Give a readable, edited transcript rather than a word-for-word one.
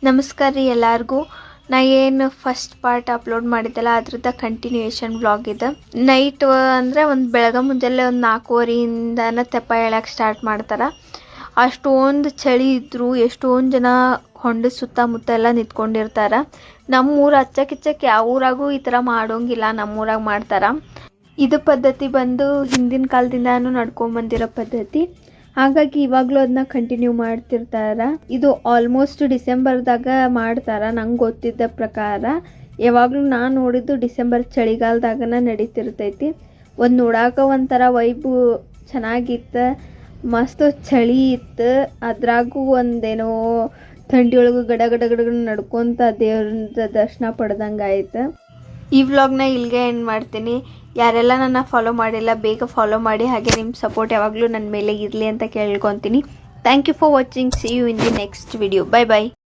ನಮಸ್ಕಾರ ರೀ ಎಲ್ಲರಿಗೂ. ನಾ ಏನು ಫಸ್ಟ್ ಪಾರ್ಟ್ ಅಪ್ಲೋಡ್ ಮಾಡಿದ್ದಲ್ಲ ಅದ್ರದ್ದು ಕಂಟಿನ್ಯೂಯೇಷನ್ ವ್ಲಾಗ್ ಇದೆ. ನೈಟ್ ಅಂದರೆ ಒಂದು ಬೆಳಗ್ಗೆ ಮುಂಜಾನೆ ಒಂದು 4:30ಇಂದನೇ ತೆಪ್ಪ ಹೇಳಕ್ಕೆ ಸ್ಟಾರ್ಟ್ ಮಾಡ್ತಾರೆ. ಅಷ್ಟೊಂದು ಚಳಿ ಇದ್ದರೂ ಎಷ್ಟೊಂದು ಜನ ಹೊಂಡ ಸುತ್ತಮುತ್ತ ಎಲ್ಲ ನಿಂತ್ಕೊಂಡಿರ್ತಾರೆ. ನಮ್ಮೂರು ಅಚ್ಚಕಿಚ್ಚಕ್ಕೆ ಯಾವ ಊರಾಗೂ ಈ ಥರ ಮಾಡೋಂಗಿಲ್ಲ, ನಮ್ಮೂರಾಗ ಮಾಡ್ತಾರೆ. ಇದು ಪದ್ಧತಿ ಬಂದು ಹಿಂದಿನ ಕಾಲದಿಂದಾನು ನಡ್ಕೊಂಬಂದಿರೋ ಪದ್ಧತಿ. ಹಾಗಾಗಿ ಇವಾಗಲೂ ಅದನ್ನ ಕಂಟಿನ್ಯೂ ಮಾಡ್ತಿರ್ತಾರೆ. ಇದು ಆಲ್ಮೋಸ್ಟ್ ಡಿಸೆಂಬರ್ದಾಗ ಮಾಡ್ತಾರೆ ನಂಗೆ ಗೊತ್ತಿದ್ದ ಪ್ರಕಾರ. ಯಾವಾಗಲೂ ನಾನು ನೋಡಿದ್ದು ಡಿಸೆಂಬರ್ ಚಳಿಗಾಲದಾಗನ ನಡೀತಿರ್ತೈತಿ. ಒಂದು ನೋಡಾಕ ಒಂಥರ ವೈಬು ಚೆನ್ನಾಗಿತ್ತು, ಮಸ್ತ್ ಚಳಿ ಇತ್ತು. ಅದ್ರಾಗೂ ಒಂದೇನೋ ಥಂಡಿಯೊಳಗೆ ಗಡ ಗಡ ಗಡ ನಡ್ಕೊತ ದೇವ್ರ ದರ್ಶನ ಪಡ್ದಂಗೆ ಆಯ್ತು. ಈ ವ್ಲಾಗ್ನ ಇಲ್ಲಿಗೆ ಎಂಡ್ ಮಾಡ್ತೀನಿ. ಯಾರೆಲ್ಲ ನನ್ನ ಫಾಲೋ ಮಾಡಿಲ್ಲ ಬೇಗ ಫಾಲೋ ಮಾಡಿ, ಹಾಗೆ ನಿಮ್ಮ ಸಪೋರ್ಟ್ ಯಾವಾಗಲೂ ನನ್ನ ಮೇಲೆ ಇರಲಿ ಅಂತ ಕೇಳ್ಕೊತೀನಿ. Thank you for watching. See you in the next video. Bye by.